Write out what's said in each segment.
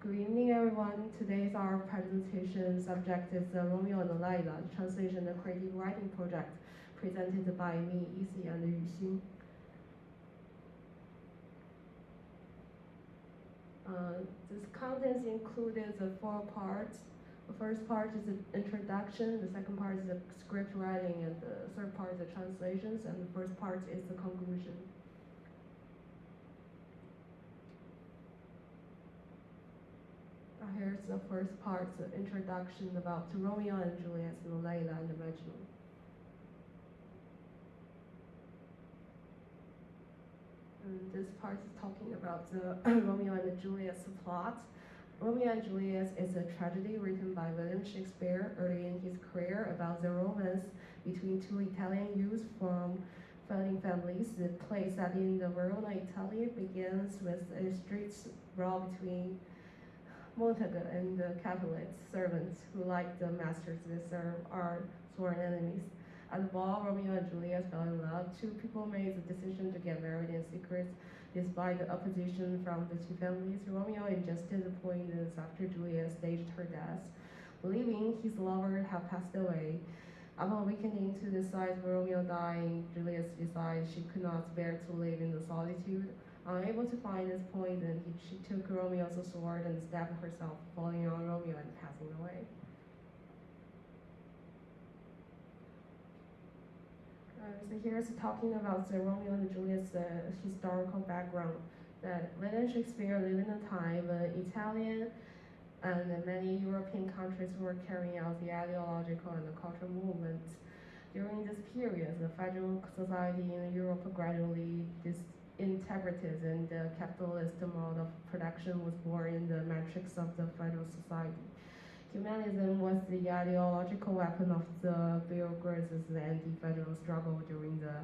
Good evening, everyone. Today's our presentation subject is Romeo and Leyla, translation and creative writing project, presented by me, Issy, and Yuxing. This contents included the 4 parts. The first part is the introduction, the second part is the script writing, and the third part is the translations, and the first part is the conclusion. Here's the first part, the introduction about Romeo and Juliet and Leyla and Majnun. And this part is talking about the Romeo and Juliet's plot. Romeo and Juliet is a tragedy written by William Shakespeare early in his career about the romance between 2 Italian youths from founding families. The play set in the Verona, Italy begins with a street brawl between Montague and the Capulet servants who, like the masters they serve, are sworn enemies. At the ball, Romeo and Juliet fell in love. 2 people made the decision to get married in secret. Despite the opposition from the 2 families, Romeo ingested the poisons after Juliet staged her death, believing his lover had passed away. Upon awakening to the sight of Romeo dying, Juliet decided she could not bear to live in the solitude. Unable to find his poison, she took Romeo's sword and stabbed herself, falling on Romeo and passing away. So here's talking about the Romeo and Juliet's historical background. That William Shakespeare lived in a time when Italian and many European countries were carrying out the ideological and the cultural movements. During this period, the federal society in Europe gradually disintegrated, and the capitalist mode of production was born in the matrix of the federal society. Humanism was the ideological weapon of the bureaucrats and the federal struggle during the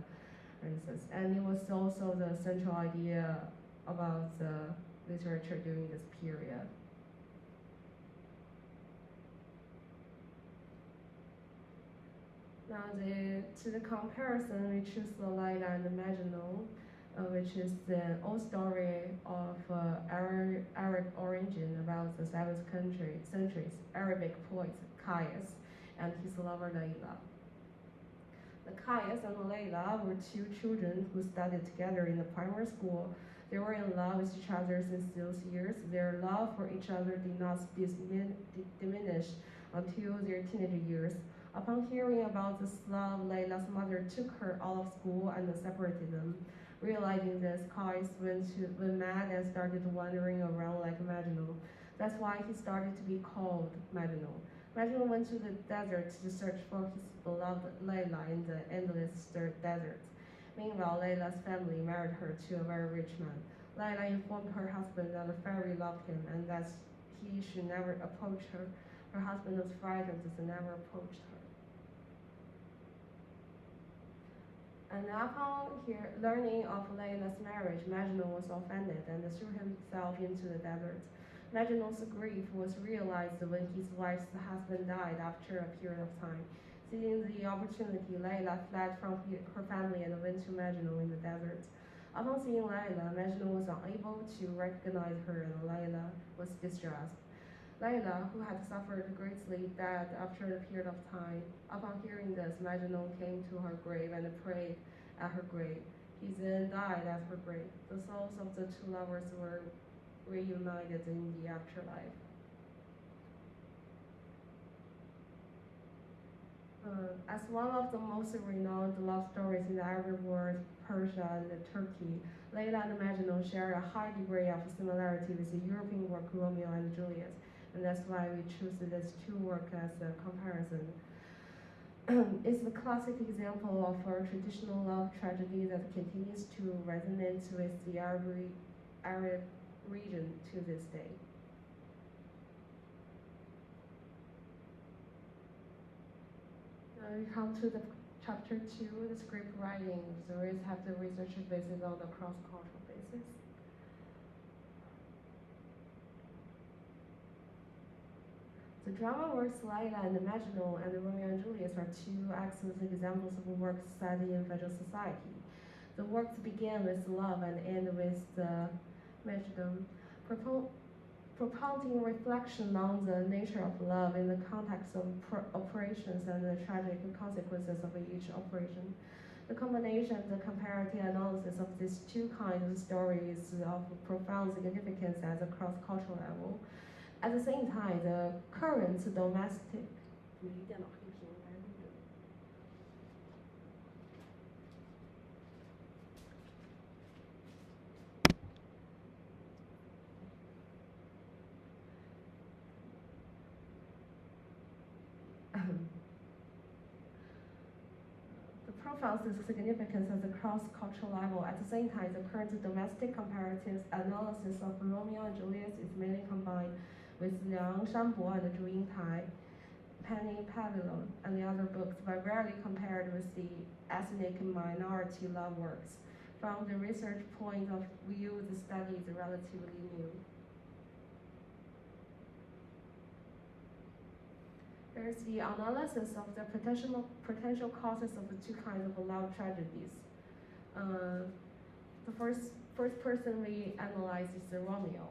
Renaissance, and it was also the central idea about the literature during this period. Now, to the comparison, we choose the Leyla and Majnun, which is the old story of Arab origin about the 7th century's Arabic poet Caius and his lover Leyla. The Caius and Leyla were 2 children who studied together in the primary school. They were in love with each other since those years. Their love for each other did not diminish until their teenage years. Upon hearing about this love, Leyla's mother took her out of school and separated them. Realizing this, Caius went mad and started wandering around like Majnun. That's why he started to be called Majnun. Majnun went to the desert to search for his beloved Leyla in the endless desert. Meanwhile, Leyla's family married her to a very rich man. Leyla informed her husband that the fairy loved him and that he should never approach her. Her husband was frightened and never approached her. And upon learning of Leyla's marriage, Majnun was offended and threw himself into the desert. Majnun's grief was realized when his wife's husband died after a period of time. Seeing the opportunity, Leyla fled from her family and went to Majnun in the desert. Upon seeing Leyla, Majnun was unable to recognize her, and Leyla was distressed. Leyla, who had suffered greatly, died after a period of time. Upon hearing this, Majnun came to her grave and prayed at her grave. He then died at her grave. The souls of the 2 lovers were reunited in the afterlife. As one of the most renowned love stories in the Arab world, Persia and Turkey, Leyla and Majnun share a high degree of similarity with the European work Romeo and Juliet. And that's why we choose these 2 works as a comparison. It's the classic example of a traditional love tragedy that continues to resonate with the Arab region to this day. Now we come to the chapter 2, the script writing. The readers have to research based on the cross-cultural basis. The drama works Leyla and Majnun and Romeo and Juliet are 2 excellent examples of works set in federal society. The works begin with love and end with the Majnun propounding reflection on the nature of love in the context of operations and the tragic consequences of each operation. The combination of the comparative analysis of these two kinds of stories is of profound significance at the cross-cultural level. At the same time, the current domestic profound significance at the cross-cultural level. At the same time, the current domestic comparative analysis of Romeo and Juliet is mainly combined with Liang Shanbo and Zhu Yingtai, Penny Pavilion, and the other books, but rarely compared with the ethnic minority love works. From the research point of view, the study is relatively new. There's the analysis of the potential causes of the two kinds of love tragedies. The first person we analyze is the Romeo.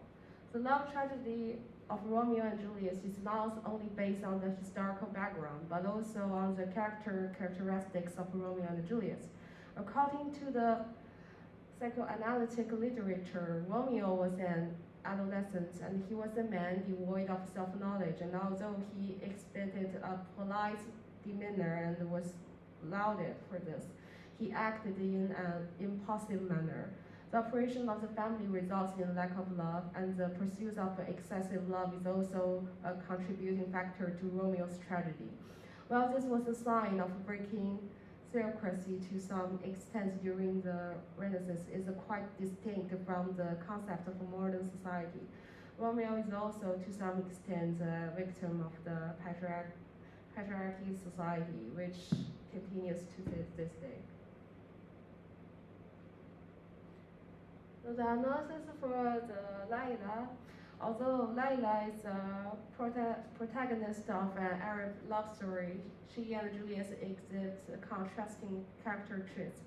The love tragedy of Romeo and Juliet is not only based on the historical background, but also on the characteristics of Romeo and Juliet. According to the psychoanalytic literature, Romeo was an adolescent, and he was a man devoid of self-knowledge, and although he exhibited a polite demeanor and was lauded for this, he acted in an impulsive manner. The operation of the family results in lack of love, and the pursuit of excessive love is also a contributing factor to Romeo's tragedy. While this was a sign of breaking theocracy to some extent during the Renaissance, is quite distinct from the concept of a modern society. Romeo is also to some extent a victim of the patriarchy society, which continues to this day. So the analysis for the Leyla, although Leyla is a protagonist of an Arab love story, she and Juliet exhibit contrasting character traits.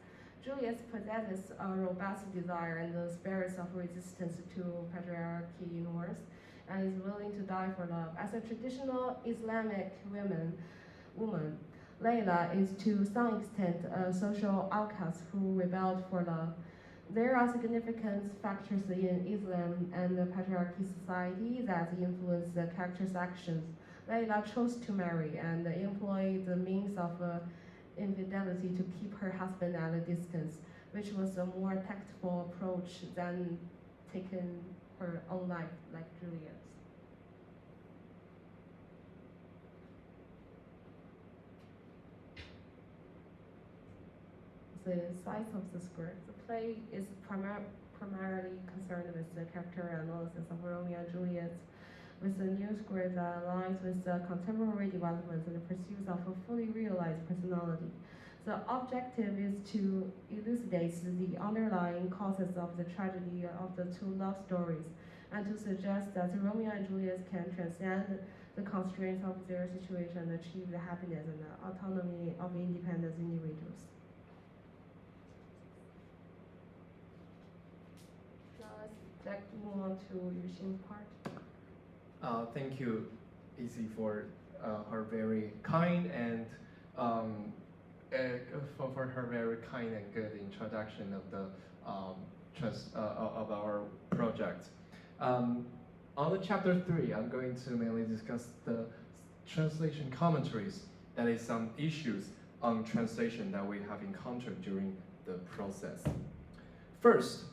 Juliet possesses a robust desire and the spirits of resistance to patriarchy norms, and is willing to die for love. As a traditional Islamic woman, Leyla is to some extent a social outcast who rebelled for love. There are significant factors in Islam and the patriarchy society that influence the character's actions. Leyla chose to marry and employ the means of infidelity to keep her husband at a distance, which was a more tactful approach than taking her own life like Juliet. The size of the script. The play is primarily concerned with the character analysis of Romeo and Juliet, with a new script that aligns with the contemporary developments and the pursuit of a fully realized personality. The objective is to elucidate the underlying causes of the tragedy of the two love stories, and to suggest that Romeo and Juliet can transcend the constraints of their situation and achieve the happiness and the autonomy of independent individuals. Let's move on to Yuxing's part. Thank you, Issy, for her very kind and for her very kind and good introduction of the of our project. On the chapter 3, I'm going to mainly discuss the translation commentaries. That is some issues on translation that we have encountered during the process. First,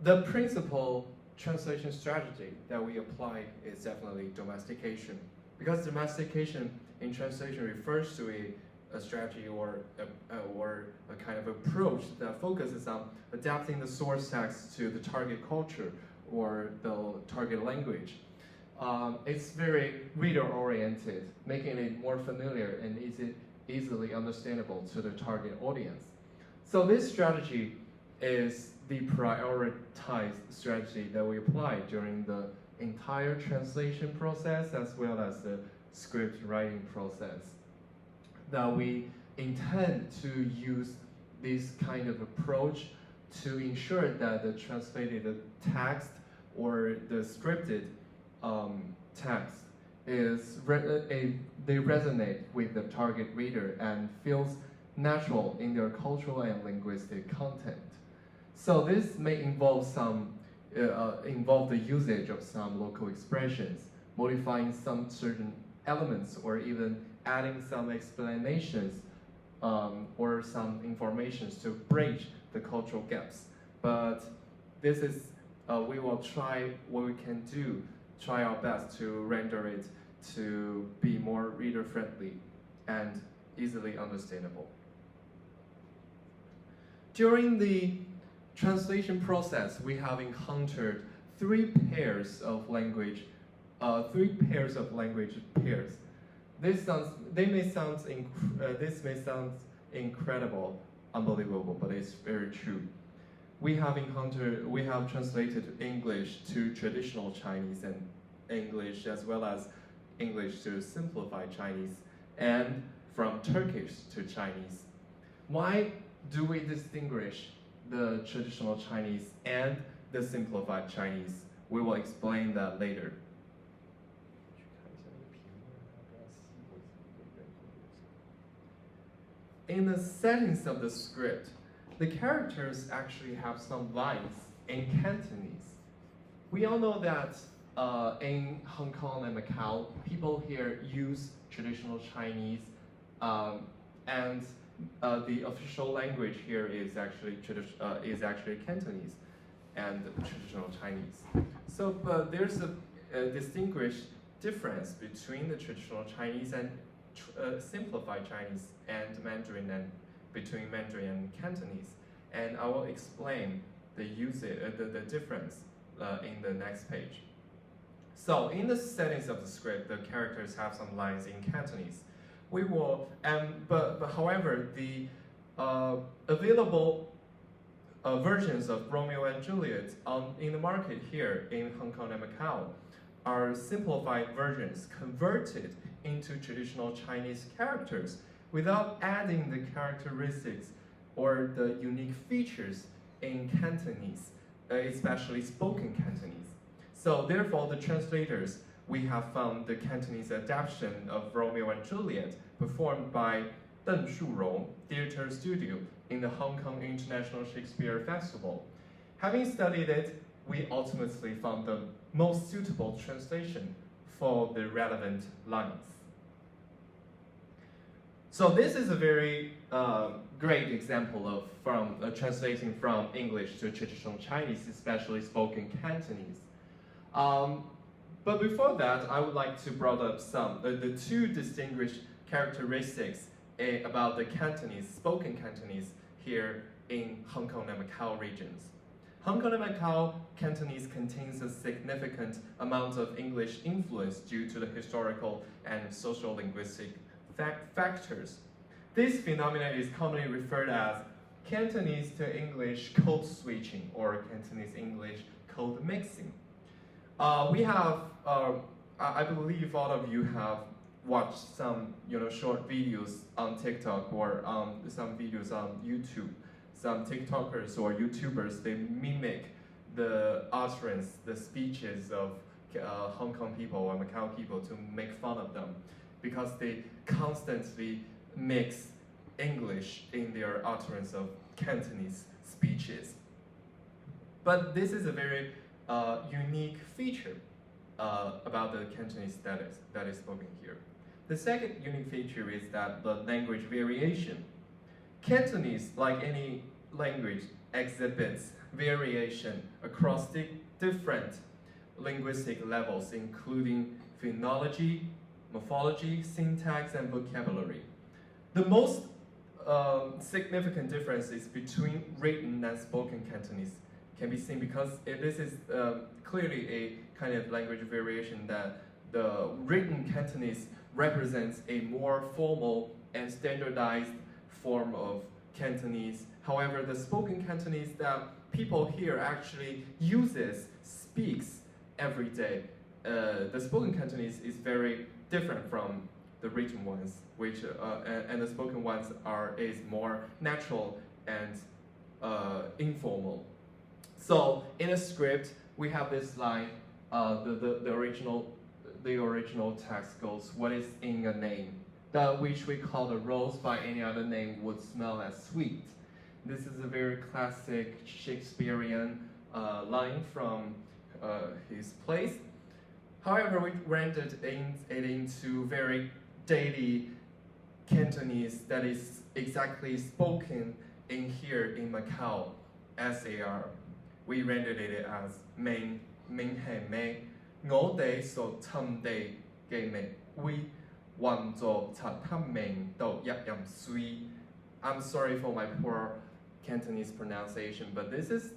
the principal translation strategy that we apply is definitely domestication, because domestication in translation refers to a strategy or a kind of approach that focuses on adapting the source text to the target culture or the target language. It's very reader-oriented, making it more familiar and easily understandable to the target audience. So this strategy is the prioritized strategy that we apply during the entire translation process as well as the script writing process. Now we intend to use this kind of approach to ensure that the translated text or the scripted text they resonate with the target reader and feels natural in their cultural and linguistic content. So this may involve the usage of some local expressions, modifying some certain elements, or even adding some explanations or some informations to bridge the cultural gaps. But this is, we will try what we can do, try our best to render it to be more reader-friendly and easily understandable. During the translation process, we have encountered three pairs of language pairs. This may sound incredible, unbelievable, but it's very true. We have translated English to traditional Chinese and English, as well as English to simplified Chinese, and from Turkish to Chinese. Why do we distinguish the traditional Chinese and the simplified Chinese? We will explain that later. In the settings of the script, the characters actually have some lines in Cantonese. We all know that in Hong Kong and Macau, people here use traditional Chinese, and the official language here is actually Cantonese and traditional Chinese. So, but there's a distinguished difference between the traditional Chinese and simplified Chinese and Mandarin, and between Mandarin and Cantonese, and I will explain the difference in the next page. So in the settings of the script, the characters have some lines in Cantonese. We will, but however, the available versions of Romeo and Juliet in the market here in Hong Kong and Macau are simplified versions converted into traditional Chinese characters without adding the characteristics or the unique features in Cantonese, especially spoken Cantonese. So therefore, the translators, we have found the Cantonese adaptation of Romeo and Juliet performed by Deng Shurong Theatre Studio in the Hong Kong International Shakespeare Festival. Having studied it, we ultimately found the most suitable translation for the relevant lines. So this is a very great example of translating from English to traditional Chinese, especially spoken Cantonese. But before that, I would like to bring up the two distinguished characteristics about the Cantonese, spoken Cantonese here in Hong Kong and Macau regions. Hong Kong and Macau Cantonese contains a significant amount of English influence due to the historical and social linguistic factors. This phenomenon is commonly referred as Cantonese to English code switching or Cantonese English code mixing. We have, I believe all of you have watched some short videos on TikTok or some videos on YouTube. Some TikTokers or YouTubers, they mimic the utterance, the speeches of Hong Kong people or Macau people to make fun of them, because they constantly mix English in their utterance of Cantonese speeches. But this is a very unique feature about the Cantonese that is spoken here. The second unique feature is that the language variation. Cantonese, like any language, exhibits variation across the different linguistic levels, including phonology, morphology, syntax, and vocabulary. The most significant differences between written and spoken Cantonese can be seen because this is clearly a kind of language variation that the written Cantonese represents a more formal and standardized form of Cantonese. However, the spoken Cantonese that people here actually speaks every day, the spoken Cantonese is very different from the written ones, which and the spoken ones is more natural and informal. So in a script, we have this line, the original text goes, "What is in a name? That which we call a rose by any other name would smell as sweet." This is a very classic Shakespearean line from his plays. However, we rendered it into very daily Cantonese that is exactly spoken in here in Macau, SAR. We rendered it as Ming He Mei, Ngo De So Tum De Ge Me Wi, Wan Zo Ta Tam Ming Do Yap Yam Sui. I'm sorry for my poor Cantonese pronunciation, but this is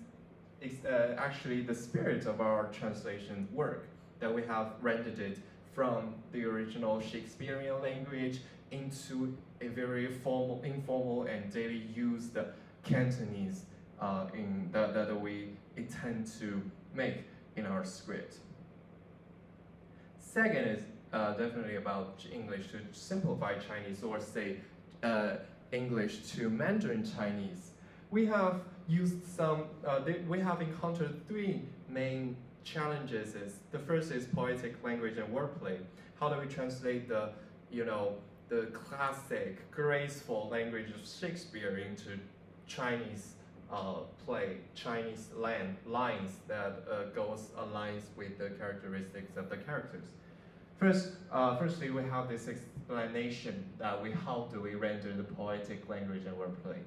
actually the spirit of our translation work, that we have rendered it from the original Shakespearean language into a very informal and daily used Cantonese that we intend to make in our script. Second is definitely about English to simplify Chinese, or say English to Mandarin Chinese. We have used we have encountered three main challenges. The first is poetic language and wordplay. How do we translate the classic, graceful language of Shakespeare into Chinese Chinese lines that aligns with the characteristics of the characters? Firstly, we have this explanation that how do we render the poetic language and wordplay.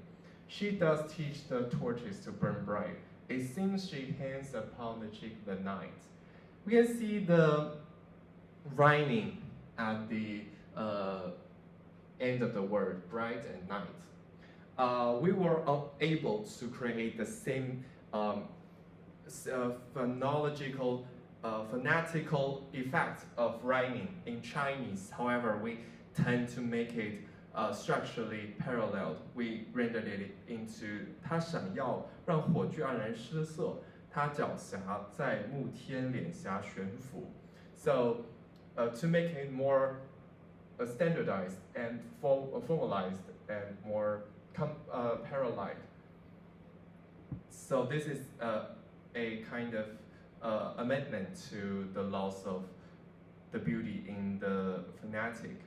She does teach the torches to burn bright. It seems she hangs upon the cheek of the night. We can see the rhyming at the end of the word, bright and night. We were unable to create the same phonetical effect of rhyming in Chinese. However, we tend to make it structurally paralleled. We rendered it into 它闪耀，让火炬黯然失色。它狡黠在暮天脸颊悬浮。So, to make it more standardized and formalized and more paralleled. So this is a kind of amendment to the loss of the beauty in the phonetic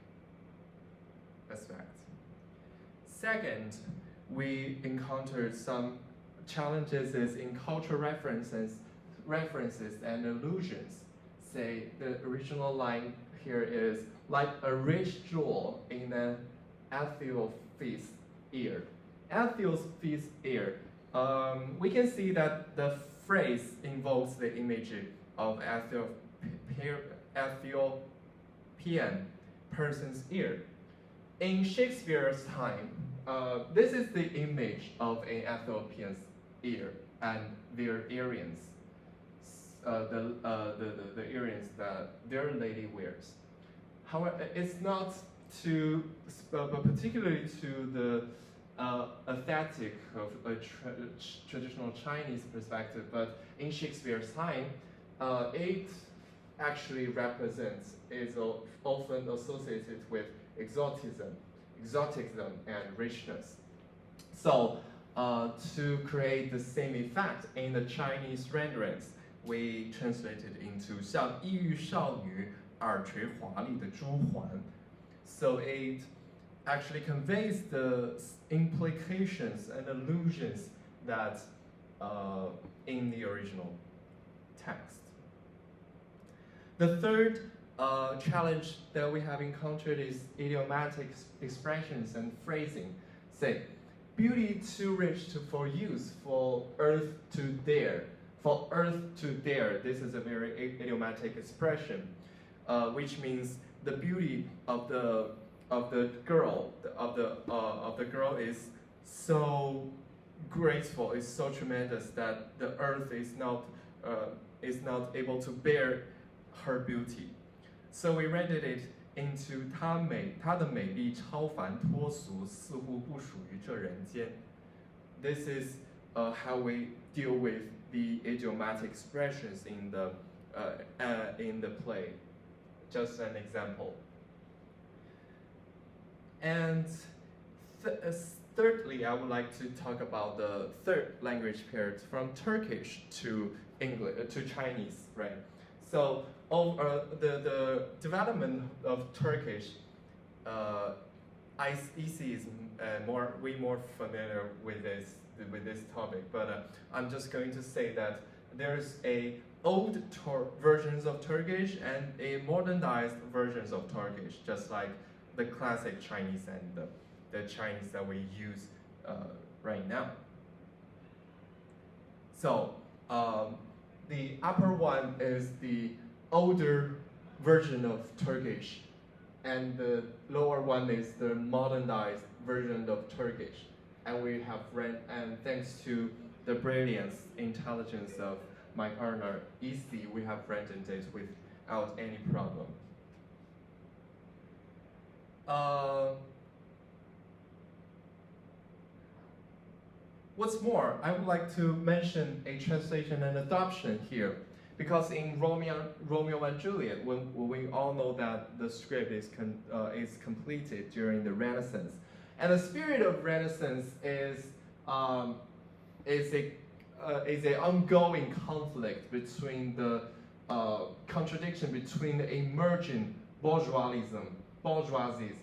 aspect. Second, we encountered some challenges in cultural references and allusions. Say the original line here is like a rich jewel in an Ethiop's ear. Ethiop's ear. We can see that the phrase invokes the image of Ethiopian person's ear. In Shakespeare's time, this is the image of an Ethiopian's ear and their earrings, the earrings that their lady wears. However, it's not particularly to the aesthetic of a traditional Chinese perspective, but in Shakespeare's time, it actually is often associated with exoticism and richness. So, to create the same effect in the Chinese renderings, we translated into 像异域少女耳垂华丽的珠环. So it actually conveys the implications and allusions that in the original text. The third challenge that we have encountered is idiomatic expressions and phrasing. Say, beauty too rich for use, for earth to dare. For earth to dare, this is a very idiomatic expression, which means the beauty of the girl is so graceful, is so tremendous that the earth is not able to bear her beauty. So we rendered it into 她的美丽超凡脱俗，似乎不属于这人间. This is how we deal with the idiomatic expressions in the play. Just an example. And thirdly, I would like to talk about the third language pair from Turkish to English to Chinese, right? So the development of Turkish, Issy is way more familiar with this topic, but I'm just going to say that there's a old versions of Turkish and a modernized versions of Turkish, just like the classic Chinese and the Chinese that we use right now. So the upper one is the older version of Turkish, and the lower one is the modernized version of Turkish. And we have and thanks to the brilliance, intelligence of my partner, Issy, we have rendered it without any problem. What's more, I would like to mention a translation and adoption here, because in Romeo and Juliet, when we all know that the script is completed during the Renaissance, and the spirit of Renaissance is an ongoing conflict between the contradiction between the emerging bourgeoisie,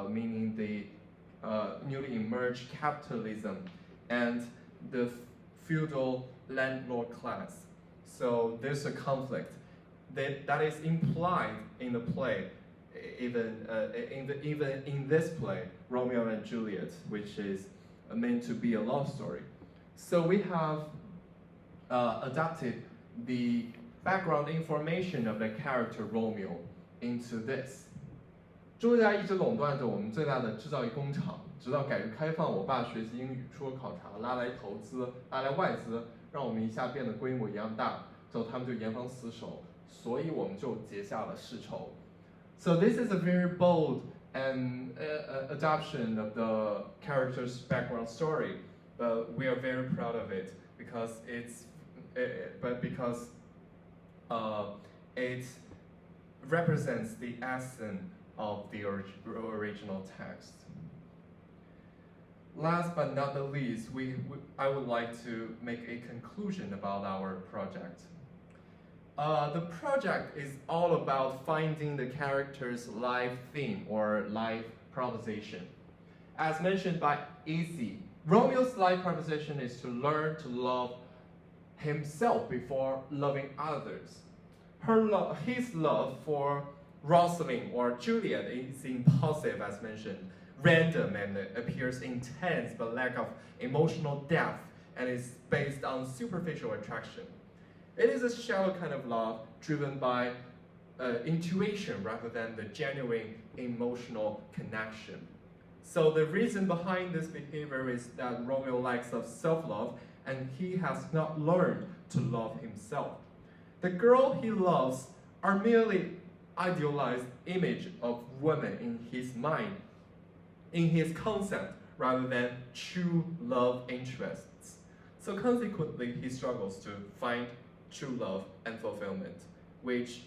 meaning the newly emerged capitalism, and the feudal landlord class. So there's a conflict that is implied in the play, even in this play, Romeo and Juliet, which is meant to be a love story. So we have adapted the background information of the character Romeo into this. 朱丽叶一直垄断着我们最大的制造业工厂，直到改革开放，我爸学习英语，出国考察，拉来投资，拉来外资，让我们一下变得规模一样大，之后他们就严防死守，所以我们就结下了世仇。So this is a very bold and adoption of the character's background story, but we are very proud of it because it represents the essence of the original text. Last but not the least, I would like to make a conclusion about our project. The project is all about finding the character's life theme or life proposition. As mentioned by Issy, Romeo's life proposition is to learn to love himself before loving others. His love for Rosalind or Juliet is impulsive, as mentioned, random, and appears intense but lack of emotional depth, and is based on superficial attraction. It is a shallow kind of love driven by intuition rather than the genuine emotional connection. So the reason behind this behavior is that Romeo lacks of self-love, and he has not learned to love himself. The girl he loves are merely idealized image of women in his mind, in his concept, rather than true love interests. So consequently, he struggles to find true love and fulfillment, which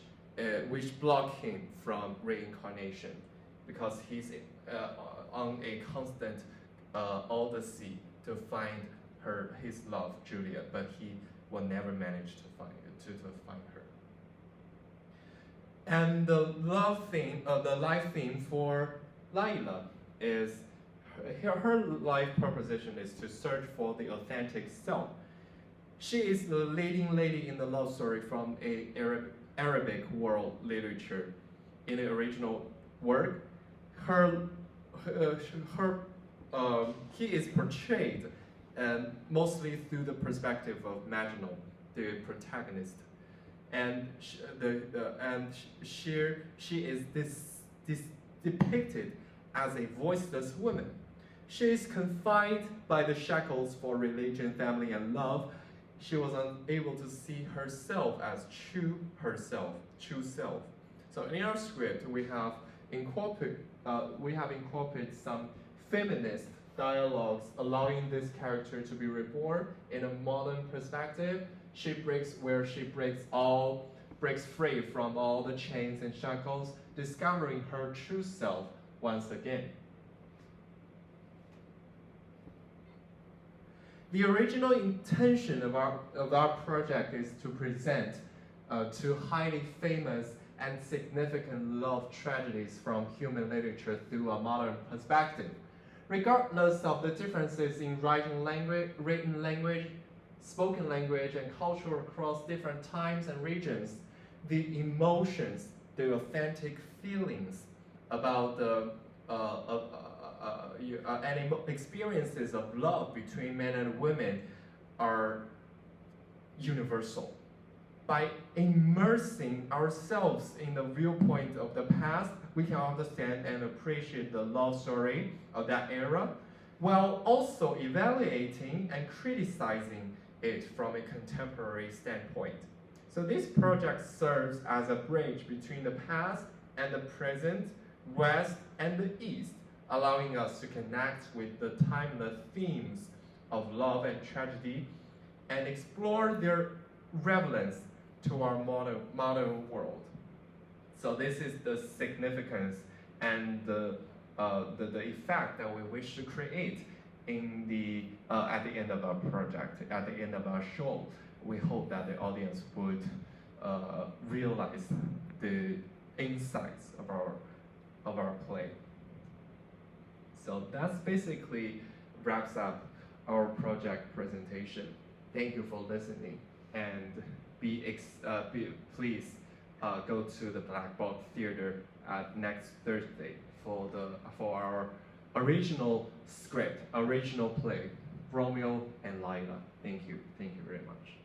block him from reincarnation, because he's on a constant odyssey to find his love, Juliet, but he will never manage to find her. And the life theme for Leyla is her life proposition is to search for the authentic self. She is the leading lady in the love story from a Arabic world literature. In the original work, he is portrayed mostly through the perspective of Majnun, the protagonist, and she is depicted as a voiceless woman. She is confined by the shackles for religion, family, and love. She was unable to see herself as true self. So in our script, we have incorporated some feminist dialogues, allowing this character to be reborn in a modern perspective. She breaks free from all the chains and shackles, discovering her true self once again. The original intention of our project is to present two highly famous and significant love tragedies from human literature through a modern perspective. Regardless of the differences in written language, spoken language, and culture across different times and regions, the emotions, the authentic feelings about the experiences of love between men and women are universal. By immersing ourselves in the viewpoint of the past, we can understand and appreciate the love story of that era, while also evaluating and criticizing it from a contemporary standpoint. So this project serves as a bridge between the past and the present, West and the East, allowing us to connect with the timeless themes of love and tragedy and explore their relevance to our modern world. So this is the significance and the effect that we wish to create in at the end of our project, at the end of our show. We hope that the audience would realize the insights of our play. So that's basically wraps up our project presentation. Thank you for listening, and please go to the Black Box Theater next Thursday for our original script, original play, Romeo and Leyla. Thank you very much.